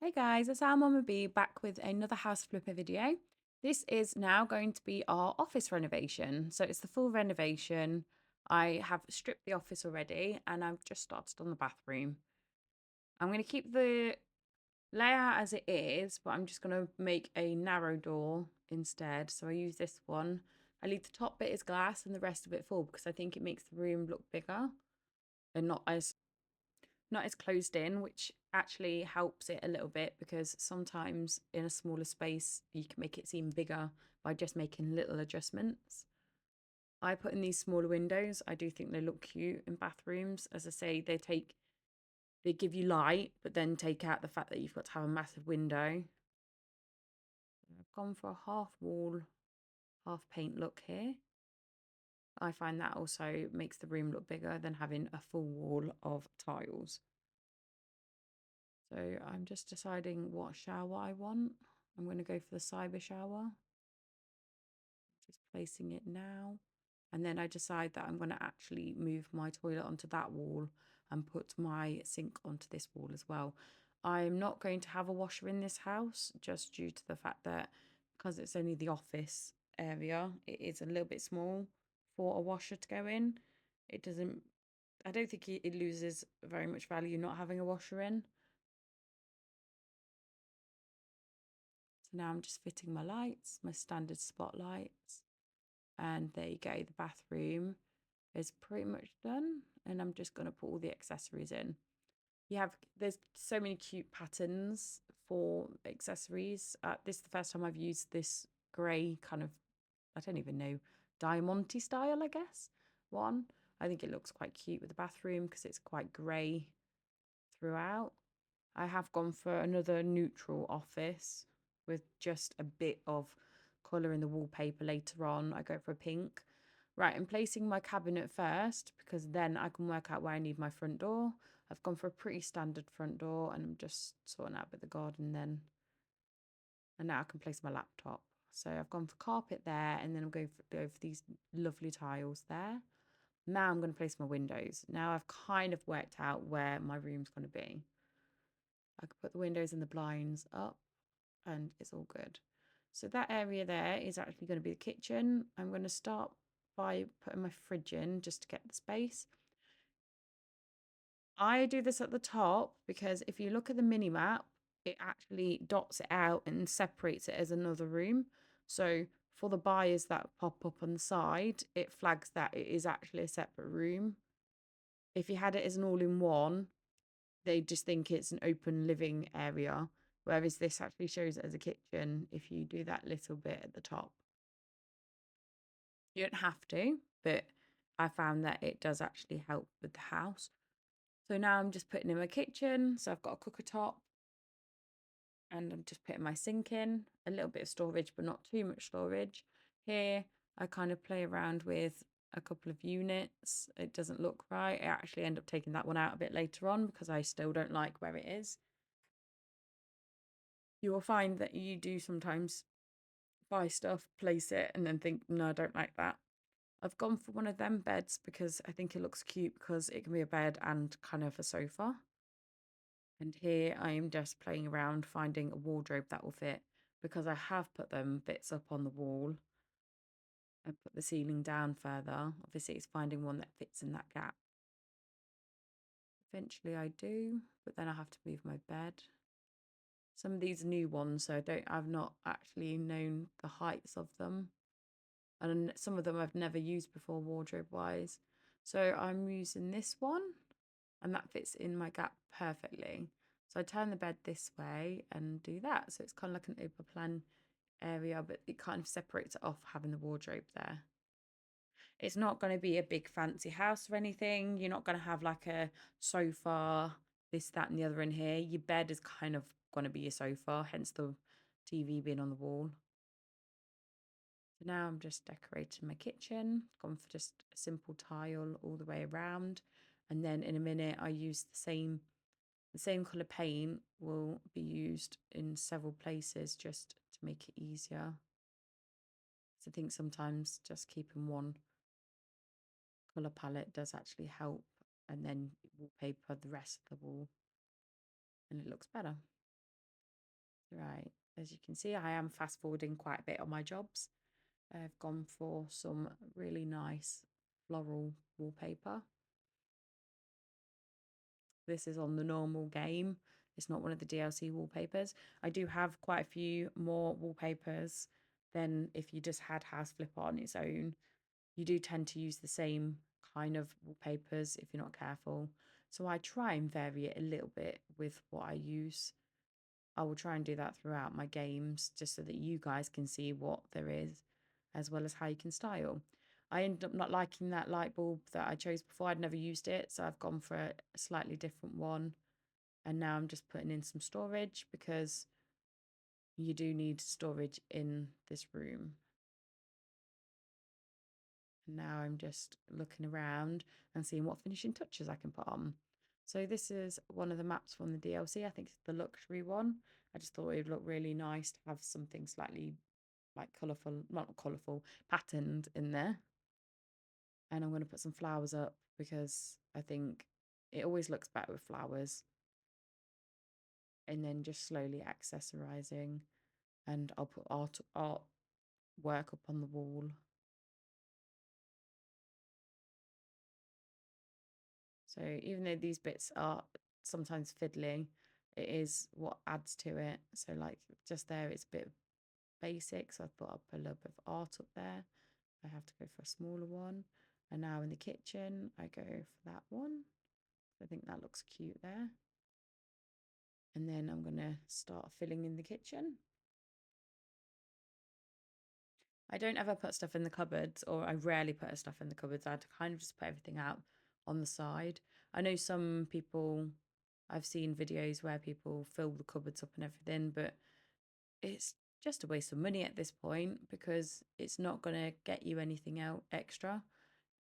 Hey guys, it's our Mama B back with another house flipper video. This is now going to be our office renovation. So it's the full renovation. I have stripped the office already and I've just started on the bathroom. I'm going to keep the layout as it is, but I'm just going to make a narrow door instead. So I use this one. I leave the top bit as glass and the rest of it full because I think it makes the room look bigger and not as closed in, which actually helps it a little bit because sometimes in a smaller space you can make it seem bigger by just making little adjustments. I put in these smaller windows. I do think they look cute in bathrooms. As I say, they give you light, but then take out the fact that you've got to have a massive window. I've gone for a half wall, half paint look here. I find that also makes the room look bigger than having a full wall of tiles. So I'm just deciding what shower I want. I'm going to go for the cyber shower. Just placing it now. And then I decide that I'm going to actually move my toilet onto that wall and put my sink onto this wall as well. I'm not going to have a washer in this house just due to the fact that because it's only the office area, it is a little bit small for a washer to go in. It doesn't, I don't think it loses very much value not having a washer in. So now I'm just fitting my lights, my standard spotlights. And there you go, the bathroom is pretty much done. And I'm just going to put all the accessories in. There's so many cute patterns for accessories. This is the first time I've used this grey kind of, I don't even know, diamante style, I guess, one. I think it looks quite cute with the bathroom because it's quite grey throughout. I have gone for another neutral office with just a bit of colour in the wallpaper later on. I go for a pink. Right, I'm placing my cabinet first because then I can work out where I need my front door. I've gone for a pretty standard front door and I'm just sorting out a bit of the garden then. And now I can place my laptop. So I've gone for carpet there and then I'm going for, go for these lovely tiles there. Now I'm going to place my windows. Now I've kind of worked out where my room's going to be. I could put the windows and the blinds up and it's all good. So that area there is actually going to be the kitchen. I'm going to start by putting my fridge in just to get the space. I do this at the top because if you look at the mini map, it actually dots it out and separates it as another room. So for the buyers that pop up on the side, it flags that it is actually a separate room. If you had it as an all-in-one, they just think it's an open living area, whereas this actually shows it as a kitchen if you do that little bit at the top. You don't have to, but I found that it does actually help with the house. So now I'm just putting in my kitchen. So I've got a cooker top and I'm just putting my sink in, a little bit of storage, but not too much storage. Here, I kind of play around with a couple of units. It doesn't look right. I actually end up taking that one out a bit later on because I still don't like where it is. You will find that you do sometimes buy stuff, place it, and then think, no, I don't like that. I've gone for one of them beds because I think it looks cute because it can be a bed and kind of a sofa. And here I am just playing around finding a wardrobe that will fit because I have put them bits up on the wall and put the ceiling down further. Obviously, it's finding one that fits in that gap. Eventually I do, but then I have to move my bed. Some of these new ones, so I've not actually known the heights of them. And some of them I've never used before wardrobe wise. So I'm using this one and that fits in my gap perfectly. So I turn the bed this way and do that. So it's kind of like an open plan area, but it kind of separates it off having the wardrobe there. It's not going to be a big fancy house or anything. You're not going to have like a sofa, this, that, and the other in here. Your bed is kind of going to be your sofa, hence the TV being on the wall. So now I'm just decorating my kitchen, gone for just a simple tile all the way around. And then in a minute, I use the same colour paint will be used in several places just to make it easier. So I think sometimes just keeping one colour palette does actually help, and then wallpaper the rest of the wall and it looks better. Right, as you can see, I am fast forwarding quite a bit on my jobs. I've gone for some really nice floral wallpaper. This is on the normal game. It's not one of the DLC wallpapers. I do have quite a few more wallpapers than if you just had House Flipper on its own. You do tend to use the same kind of wallpapers if you're not careful. So I try and vary it a little bit with what I use. I will try and do that throughout my games just so that you guys can see what there is as well as how you can style. I ended up not liking that light bulb that I chose before. I'd never used it, so I've gone for a slightly different one. And now I'm just putting in some storage because you do need storage in this room. And now I'm just looking around and seeing what finishing touches I can put on. So this is one of the maps from the DLC. I think it's the luxury one. I just thought it would look really nice to have something slightly like colourful, not colourful, patterned in there. And I'm going to put some flowers up because I think it always looks better with flowers. And then just slowly accessorizing, and I'll put art work up on the wall. So even though these bits are sometimes fiddly, it is what adds to it. So like just there, it's a bit basic. So I thought I'd put a little bit of art up there. I have to go for a smaller one. And now in the kitchen, I go for that one. I think that looks cute there. And then I'm going to start filling in the kitchen. I don't ever put stuff in the cupboards, or I rarely put stuff in the cupboards. I'd kind of just put everything out on the side. I know some people, I've seen videos where people fill the cupboards up and everything, but it's just a waste of money at this point because it's not going to get you anything out extra.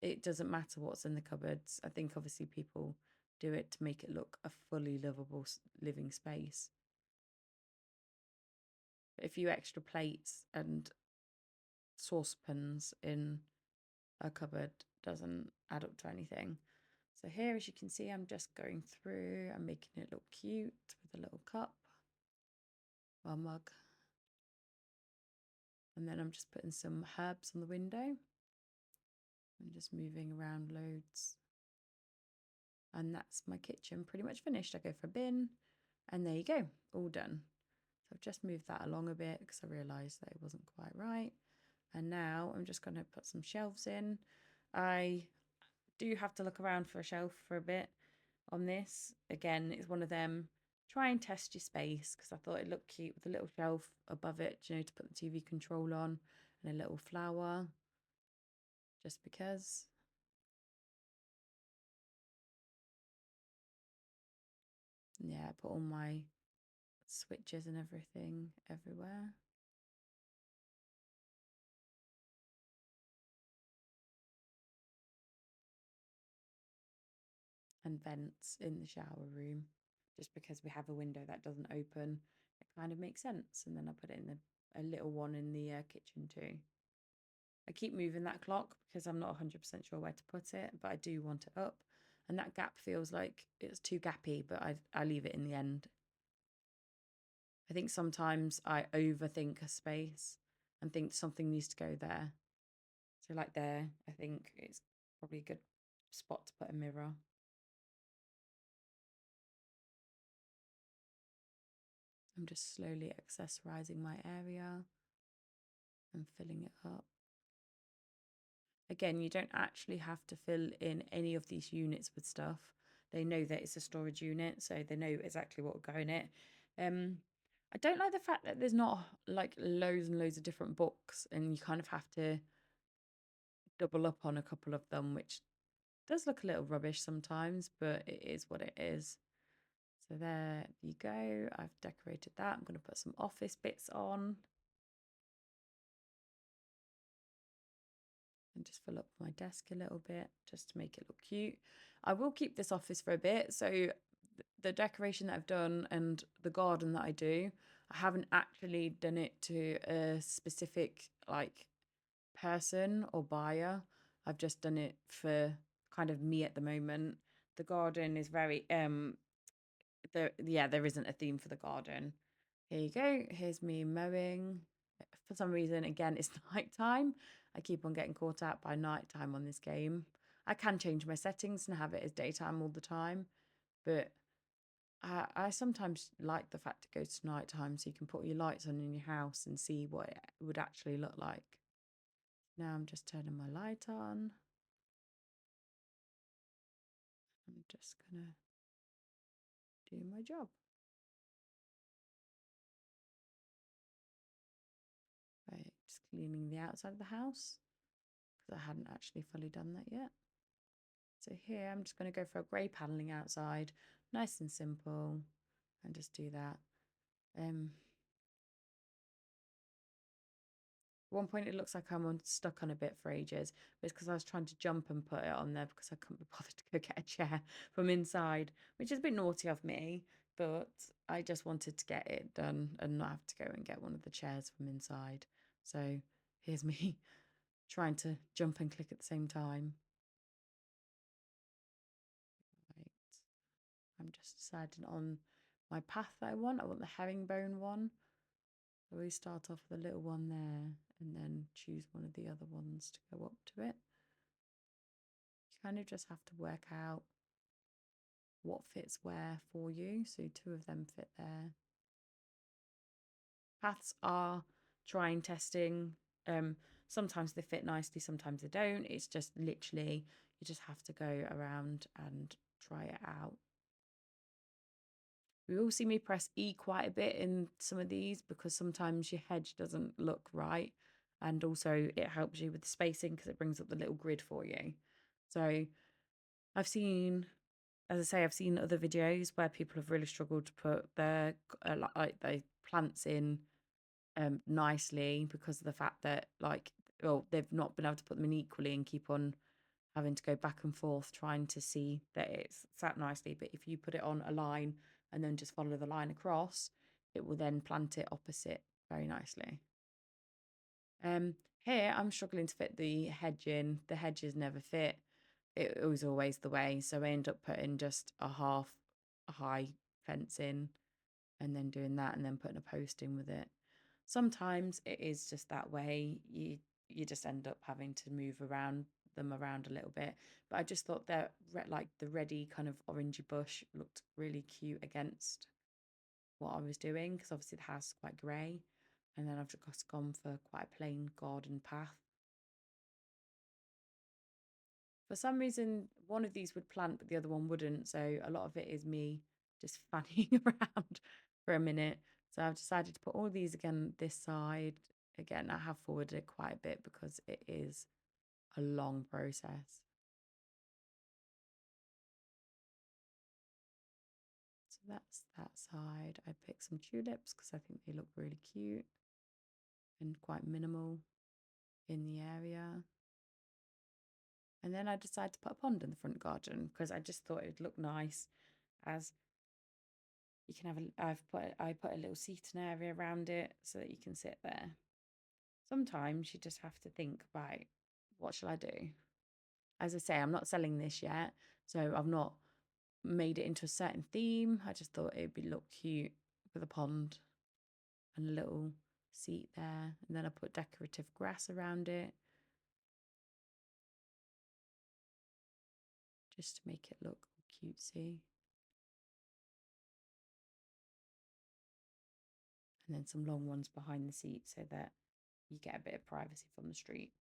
It doesn't matter what's in the cupboards. I think obviously people do it to make it look a fully livable living space. But a few extra plates and saucepans in a cupboard doesn't add up to anything. So here, as you can see, I'm just going through, I'm making it look cute with a little cup or mug. And then I'm just putting some herbs on the window. I'm just moving around loads. And that's my kitchen pretty much finished. I go for a bin and there you go, all done. So I've just moved that along a bit because I realised that it wasn't quite right. And now I'm just going to put some shelves in. I do have to look around for a shelf for a bit on this. Again, it's one of them, try and test your space because I thought it looked cute with a little shelf above it, you know, to put the TV control on and a little flower just because. Yeah, I put all my switches and everything everywhere. And vents in the shower room just because we have a window that doesn't open. It kind of makes sense. And then I put it in a little one in the kitchen too. I keep moving that clock because I'm not 100% sure where to put it, but I do want it up. And that gap feels like it's too gappy, but I leave it in the end. I think sometimes I overthink a space and think something needs to go there. So like there, I think it's probably a good spot to put a mirror. I'm just slowly accessorizing my area and filling it up. Again, you don't actually have to fill in any of these units with stuff. They know that it's a storage unit, so they know exactly what will go in it. I don't like the fact that there's not like loads and loads of different books, and you kind of have to double up on a couple of them, which does look a little rubbish sometimes, but it is what it is. So there you go. I've decorated that. I'm going to put some office bits on. And just fill up my desk a little bit just to make it look cute. I will keep this office for a bit. So the decoration that I've done and the garden that I do, I haven't actually done it to a specific like person or buyer. I've just done it for kind of me at the moment. The garden is very there isn't a theme for the garden. Here you go. Here's me mowing. For some reason, again, it's nighttime. I keep on getting caught out by nighttime on this game. I can change my settings and have it as daytime all the time, but I sometimes like the fact it goes to nighttime so you can put your lights on in your house and see what it would actually look like. Now I'm just turning my light on. I'm just gonna do my job. Right, just cleaning the outside of the house because I hadn't actually fully done that yet. So here I'm just going to go for a grey panelling outside, nice and simple, and just do that. At one point it looks like I'm stuck on a bit for ages, but it's because I was trying to jump and put it on there because I couldn't be bothered to go get a chair from inside, which is a bit naughty of me, but I just wanted to get it done and not have to go and get one of the chairs from inside. So here's me trying to jump and click at the same time. Right. I'm just deciding on my path that I want. I want the herringbone one. So we start off with a little one there and then choose one of the other ones to go up to it. You kind of just have to work out what fits where for you. So two of them fit there. Paths are trying testing. Sometimes they fit nicely, sometimes they don't. It's just literally, you just have to go around and try it out. We will see me press E quite a bit in some of these because sometimes your hedge doesn't look right. And also it helps you with the spacing because it brings up the little grid for you. So I've seen, as I say, I've seen other videos where people have really struggled to put their plants in nicely because of the fact that well, they've not been able to put them in equally and keep on having to go back and forth trying to see that it's sat nicely. But if you put it on a line and then just follow the line across, it will then plant it opposite very nicely. Here I'm struggling to fit the hedge in. The hedges never fit. It was always the way. So I end up putting just a high fence in and then doing that and then putting a post in with it. Sometimes it is just that way. You just end up having to move them around a little bit. But I just thought that like the ready kind of orangey bush looked really cute against what I was doing because obviously the house is quite grey. And then I've just gone for quite a plain garden path. For some reason, one of these would plant, but the other one wouldn't. So a lot of it is me just fanning around for a minute. So I've decided to put all these again this side. Again, I have forwarded it quite a bit because it is a long process. So that's that side. I picked some tulips because I think they look really cute and quite minimal in the area. And then I decided to put a pond in the front garden because I just thought it would look nice as you can have I put a little seating area around it so that you can sit there. Sometimes you just have to think, right, what shall I do? As I say, I'm not selling this yet, so I've not made it into a certain theme. I just thought it'd look cute with a pond and a little seat there. And then I put decorative grass around it just to make it look cutesy. And then some long ones behind the seat so that you get a bit of privacy from the street.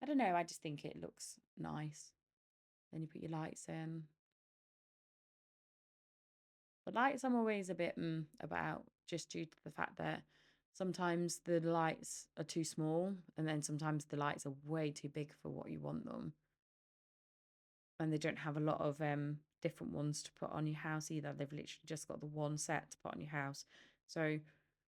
I don't know, I just think it looks nice. Then you put your lights in. The lights I'm always a bit about just due to the fact that sometimes the lights are too small and then sometimes the lights are way too big for what you want them. And they don't have a lot of different ones to put on your house either. They've literally just got the one set to put on your house. So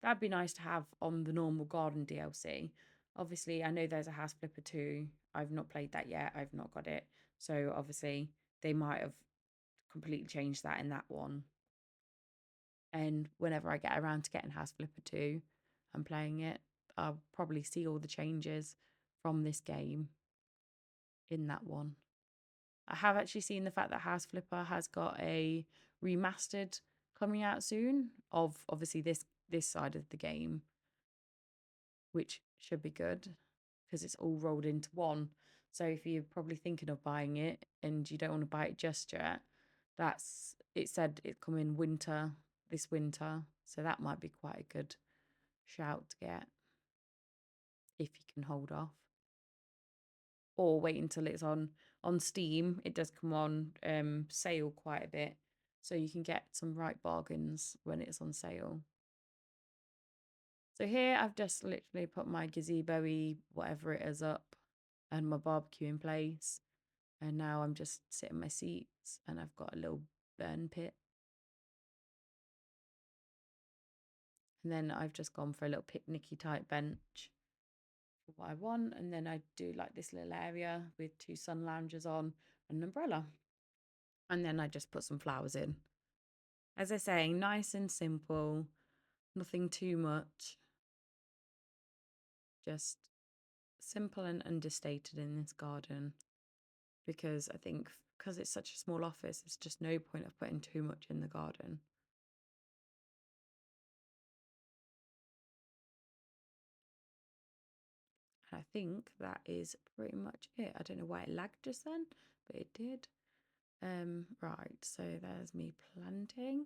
that'd be nice to have on the normal garden DLC. Obviously, I know there's a House Flipper 2. I've not played that yet. I've not got it. So obviously, they might have completely changed that in that one. And whenever I get around to getting House Flipper 2 and playing it, I'll probably see all the changes from this game in that one. I have actually seen the fact that House Flipper has got a remastered coming out soon of obviously this this side of the game, which should be good because it's all rolled into one. So if you're probably thinking of buying it and you don't want to buy it just yet, it said it come in winter, this winter. So that might be quite a good shout to get if you can hold off. Or wait until it's on Steam. It does come on sale quite a bit. So you can get some right bargains when it's on sale. So here I've just literally put my gazebo-y, whatever it is, up and my barbecue in place. And now I'm just sitting in my seats and I've got a little burn pit. And then I've just gone for a little picnicky type bench for what I want. And then I do like this little area with 2 sun loungers on and an umbrella. And then I just put some flowers in. As I say, nice and simple, nothing too much. Just simple and understated in this garden. Because I think because it's such a small office, it's just no point of putting too much in the garden. And I think that is pretty much it. I don't know why it lagged just then, but it did. Right, so there's me planting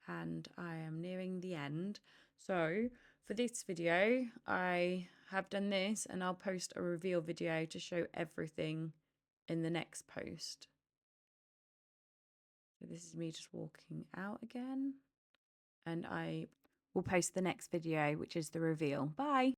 and I am nearing the end. So for this video, I have done this and I'll post a reveal video to show everything in the next post. So this is me just walking out again and I will post the next video, which is the reveal. Bye.